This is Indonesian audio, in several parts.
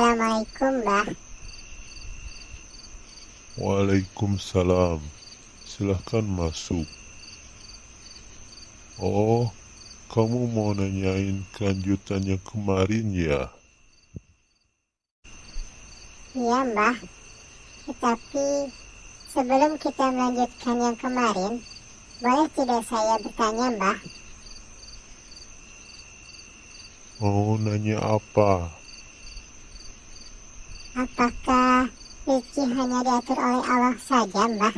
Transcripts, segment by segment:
Assalamualaikum, Mbah. Waalaikumsalam. Silahkan masuk. Oh, kamu mau nanyain kelanjutannya kemarin ya? Iya, Mbah. Tetapi sebelum kita melanjutkan yang kemarin, boleh tidak saya bertanya, Mbah? Mau nanya apa? Apakah rezeki hanya diatur oleh Allah saja, Mbah?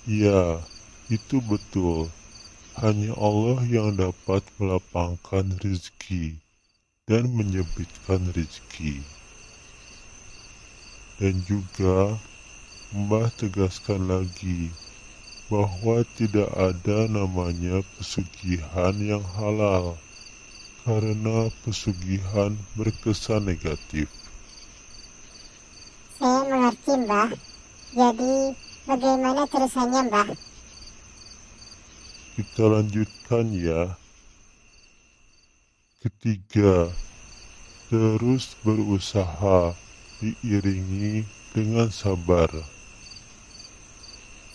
Ya, itu betul. Hanya Allah yang dapat melapangkan rezeki dan menyempitkan rezeki. Dan juga, Mbah tegaskan lagi bahwa tidak ada namanya pesugihan yang halal, karena pesugihan berkesan negatif. Saya mengerti, Mbah. Jadi, bagaimana terusannya, Mbah? Kita lanjutkan ya. Ketiga, terus berusaha diiringi dengan sabar.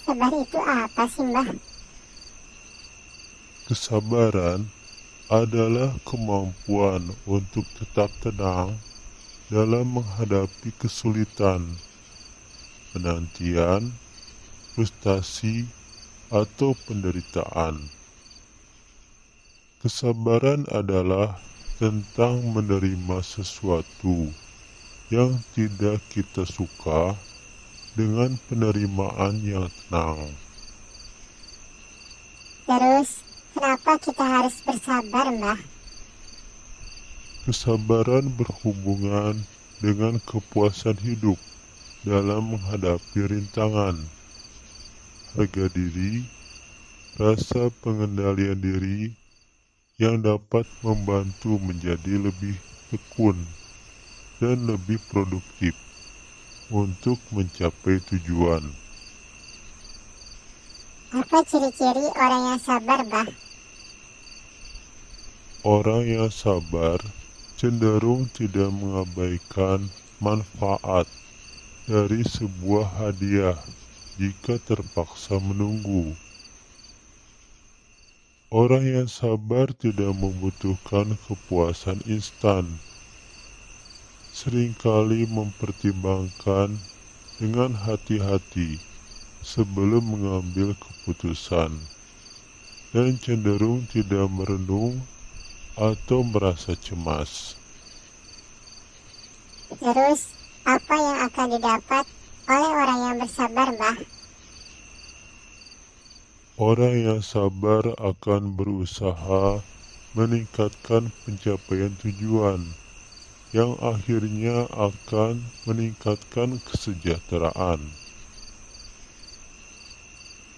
Sabar itu apa sih, Mbah? Kesabaran adalah kemampuan untuk tetap tenang dalam menghadapi kesulitan, penantian, frustasi, atau penderitaan. Kesabaran adalah tentang menerima sesuatu yang tidak kita suka dengan penerimaan yang tenang. Terus, kenapa kita harus bersabar, Mbah? Kesabaran berhubungan dengan kepuasan hidup dalam menghadapi rintangan, harga diri, rasa pengendalian diri yang dapat membantu menjadi lebih tekun dan lebih produktif untuk mencapai tujuan. Apa ciri-ciri orang yang sabar, Mbah? Orang yang sabar cenderung tidak mengabaikan manfaat dari sebuah hadiah jika terpaksa menunggu. Orang yang sabar tidak membutuhkan kepuasan instan, seringkali mempertimbangkan dengan hati-hati sebelum mengambil keputusan, dan cenderung tidak merenung atau merasa cemas. Terus, apa yang akan didapat oleh orang yang bersabar, Mbah? Orang yang sabar akan berusaha meningkatkan pencapaian tujuan, yang akhirnya akan meningkatkan kesejahteraan.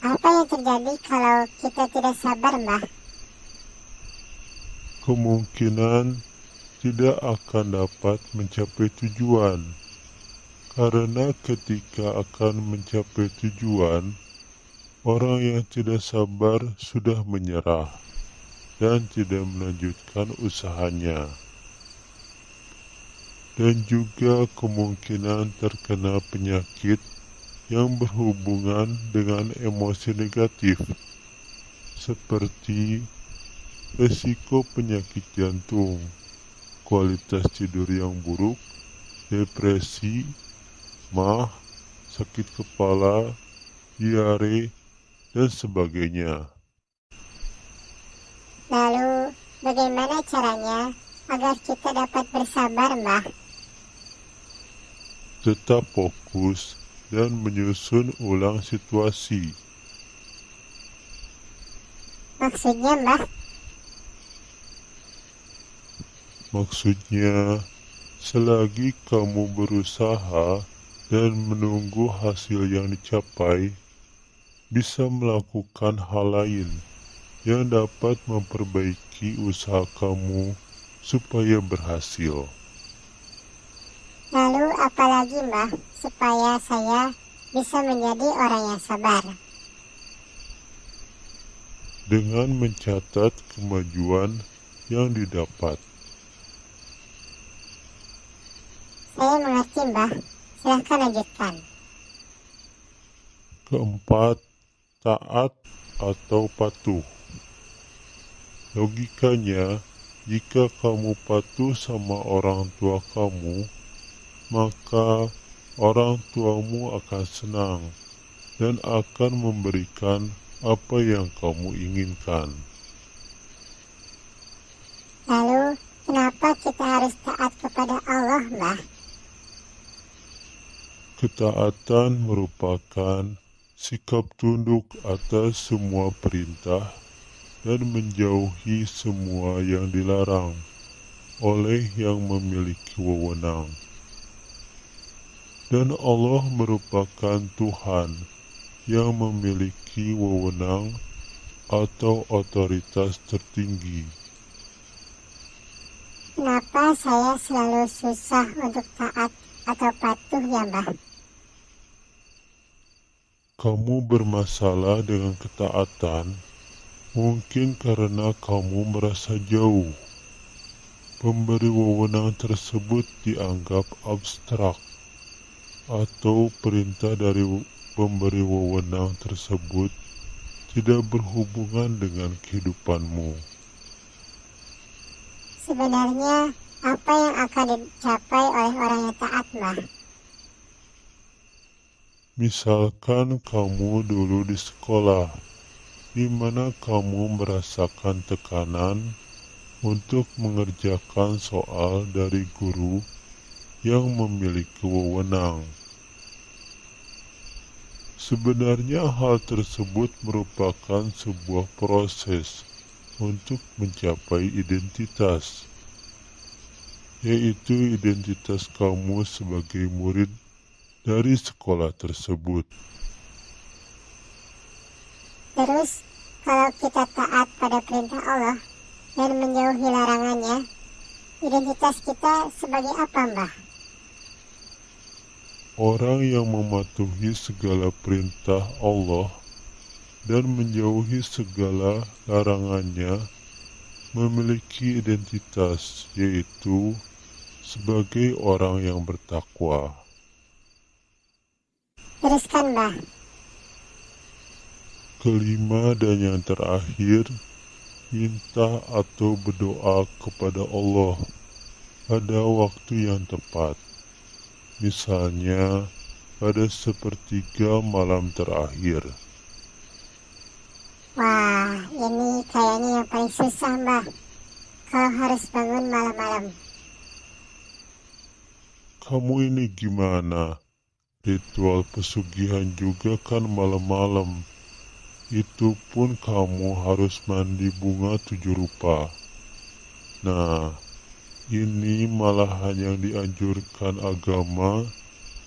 Apa yang terjadi kalau kita tidak sabar, Mbah? Kemungkinan tidak akan dapat mencapai tujuan, karena ketika akan mencapai tujuan, orang yang tidak sabar sudah menyerah dan tidak melanjutkan usahanya. Dan juga kemungkinan terkena penyakit yang berhubungan dengan emosi negatif, seperti resiko penyakit jantung, kualitas tidur yang buruk, depresi, MAH, sakit kepala, diare, dan sebagainya. Lalu, bagaimana caranya agar kita dapat bersabar, Mbah? Tetap fokus dan menyusun ulang situasi. Maksudnya, Mbah? Maksudnya, selagi kamu berusaha dan menunggu hasil yang dicapai, bisa melakukan hal lain yang dapat memperbaiki usaha kamu supaya berhasil. Lalu apa lagi, Mbah, supaya saya bisa menjadi orang yang sabar? Dengan mencatat kemajuan yang didapat. Saya mengerti, Mbah. Silahkan lanjutkan. Keempat, taat atau patuh. Logikanya, jika kamu patuh sama orang tua kamu, maka orang tuamu akan senang dan akan memberikan apa yang kamu inginkan. Lalu, kenapa kita harus taat kepada Allah, Mbah? Ketaatan merupakan sikap tunduk atas semua perintah dan menjauhi semua yang dilarang oleh yang memiliki wewenang. Dan Allah merupakan Tuhan yang memiliki wewenang atau otoritas tertinggi. Kenapa saya selalu susah untuk taat atau patuh ya, Mbah? Kamu bermasalah dengan ketaatan, mungkin karena kamu merasa jauh. Pemberi wewenang tersebut dianggap abstrak, atau perintah dari pemberi wewenang tersebut tidak berhubungan dengan kehidupanmu. Sebenarnya, apa yang akan dicapai oleh orang yang taat, Mbah? Misalkan kamu dulu di sekolah, di mana kamu merasakan tekanan untuk mengerjakan soal dari guru yang memiliki wewenang. Sebenarnya hal tersebut merupakan sebuah proses untuk mencapai identitas, yaitu identitas kamu sebagai murid dari sekolah tersebut. Terus, kalau kita taat pada perintah Allah dan menjauhi larangannya, identitas kita sebagai apa, Mbah? Orang yang mematuhi segala perintah Allah dan menjauhi segala larangannya memiliki identitas, yaitu sebagai orang yang bertakwa. Teruskan, Mbah. Kelima dan yang terakhir, minta atau berdoa kepada Allah pada waktu yang tepat. Misalnya, pada sepertiga malam terakhir. Wah, ini kayaknya yang paling susah, Mbah. Kalau harus bangun malam-malam. Kamu ini gimana? Ritual pesugihan juga kan malam-malam. Itu pun kamu harus mandi bunga 7 rupa. Nah, ini malahan yang dianjurkan agama,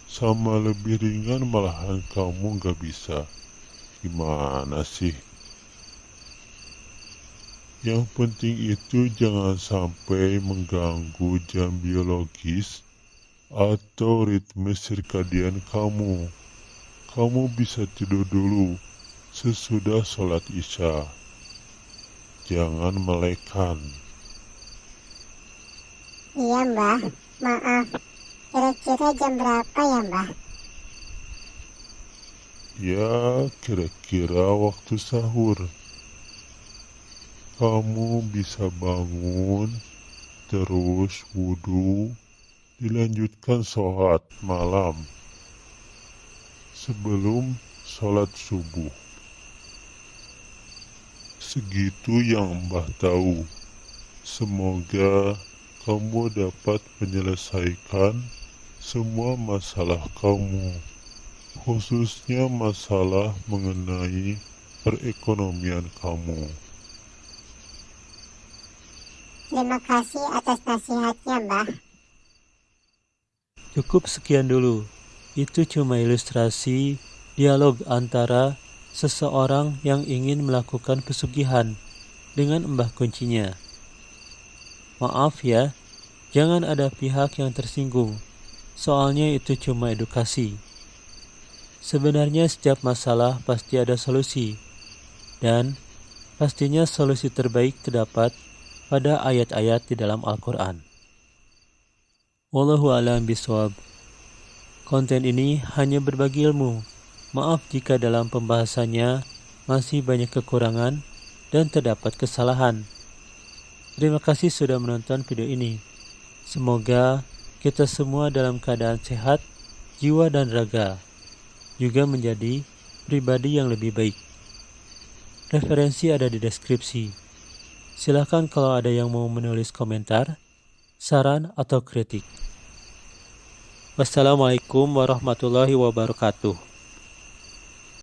sama lebih ringan malahan kamu gak bisa. Gimana sih? Yang penting itu jangan sampai mengganggu jam biologis atau ritme sirkadian kamu. Kamu bisa tidur dulu sesudah sholat isya. Jangan melekan. Iya, Mbah. Maaf. Kira-kira jam berapa ya, Mbah? Ya, kira-kira waktu sahur. Kamu bisa bangun, terus wudhu, dilanjutkan sholat malam sebelum sholat subuh. Segitu yang Mbah tahu. Semoga kamu dapat menyelesaikan semua masalah kamu, khususnya masalah mengenai perekonomian kamu. Terima kasih atas nasihatnya, Mbah. Cukup sekian dulu. Itu cuma ilustrasi dialog antara seseorang yang ingin melakukan pesugihan dengan mbah kuncinya. Maaf ya, jangan ada pihak yang tersinggung. Soalnya itu cuma edukasi. Sebenarnya setiap masalah pasti ada solusi. Dan pastinya solusi terbaik terdapat pada ayat-ayat di dalam Al-Quran. Wallahu a'lam bishawab. Konten ini hanya berbagi ilmu. Maaf jika dalam pembahasannya masih banyak kekurangan dan terdapat kesalahan. Terima kasih sudah menonton video ini. Semoga kita semua dalam keadaan sehat, jiwa dan raga, juga menjadi pribadi yang lebih baik. Referensi ada di deskripsi. Silahkan kalau ada yang mau menulis komentar, saran atau kritik. Wassalamualaikum warahmatullahi wabarakatuh.